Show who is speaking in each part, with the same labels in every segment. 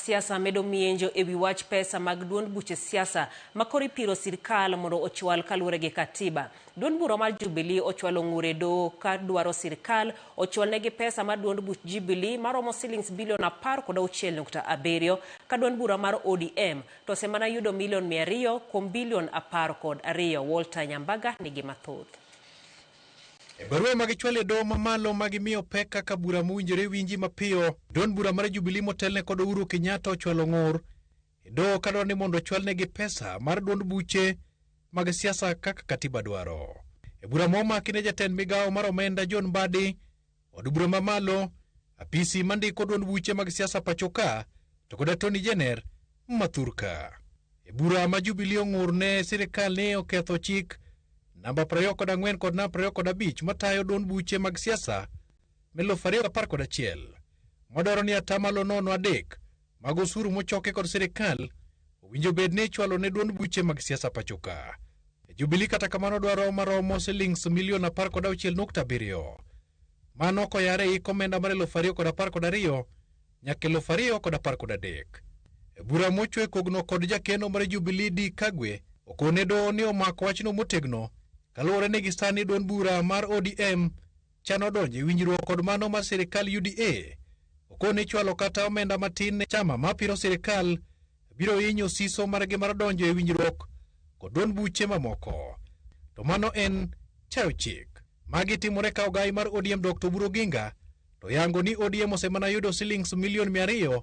Speaker 1: siasa medo mienjo ewi wach pesa mag duond buche siasa makori piro sirkal mondo ochwal kaluwore gi katiba. Duond bura mar Jubilee ochwalo ng'ure do ka dwaro sirkal ochwal negi pesa mar duond buch Jubilee maromo shillings bilion 16.7 ka duond bura mar ODM to semana yudo milion 200 kuom bilion 12. Walter Nyambaga nigi mathoth.
Speaker 2: Barua magichwale do mamalo magimiyo pek kaka bura mowinjore winji mapiyo. Duond bura mar Jubilee motelne kod Uhuru Kenyatta ochwalo ng'ur do kadwaro ni mondo ochwalnegi pesa mar duond buche mag siasa kaka katiba dwaro. Bura momaki ne jatend migawo mar omenda John Mbadi od bura mamalo apisi mandiko duond buche mag siasa pachoka to kod Attorney General Mathurka. Bura ma Jubilee ong'ur ne sirkal ne oketho chik namba 24 kod namba 25 matayo duond buche mag siasa 2011 modoro ni atamalo 3 mag osuru mochoke kod sirkal owinjo bed ni ichwalo ne duond buche mag siasa pachoka. Jubilee kata kamano dwaro maromo shillings milion 16.7 mano koyare i komenda mar 2012 nyaka 2013. Bura mochwe kogno kod jakeno mar Jubilee Di Kagwe okone do ni omako wachno motegno kaluwore ni gisani duond bura mar ODM chano donje winjruok kod mano mar sirkal UDA okone chwalo kata omenda matin chama mapiro sirkal biro hinyo siso margi mar donjo e winjruok kod duond buche mamoko. To mano en chayo chik magi timore ka ogai mar ODM Dr. Oburu Oginga to yango ni ODM osemana yudo shillings milion 200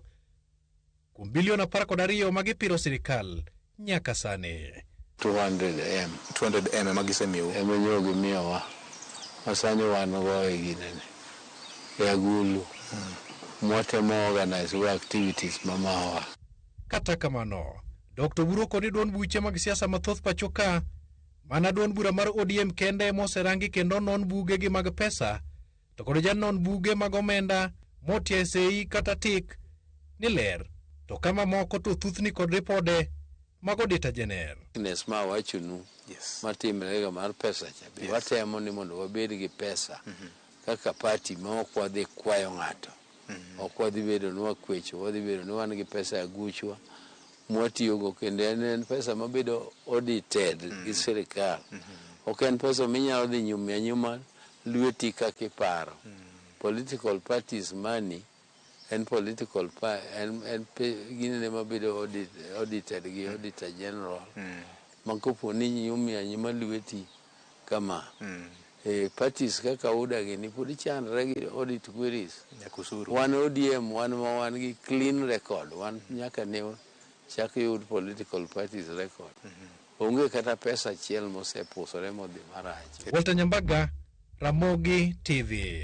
Speaker 2: kuom bilion 12 magipiro sirkal nyaka sani.
Speaker 3: 200M magisemiu
Speaker 4: emenyogi miyowa masani wan go ginene yagulu mwatemo organize activities mamawa.
Speaker 2: Kata kamano Dr. Oburu kod duond buche mag siasa mathoth pachoka mana duond bura mar ODM kende moserangi kendo non buge gi mag pesa to kod janon buge mag omenda motie sei kata tik ni ler to kama moko to thuthni kod ripode mag Auditor General.
Speaker 4: Nes ma wachunu matimrega mar pesa cha watemo ni mondo wabed gi pesa kaka party ma ok wadhi kwayo ng'ato ok wadhi bedo ni wakwecho wadhi bedo ni wan gi pesa aguchwa mwatiyogo kendo en pesa mabedo audited gi sirkal ok en pesa minyalo dhi nyuma lweti kaka iparo. Political parties money and political and ginene mabedo audited gi Auditor General makopo ni nyuma lweti kama parties kaka udagi ni pudi chandre gi audit queries wan ODM wan gi clean record wan nyaka ne chak yud political parties record onge kata pesa achiel mosepusore modhi marach.
Speaker 2: Walter Nyambaga, Ramogi TV.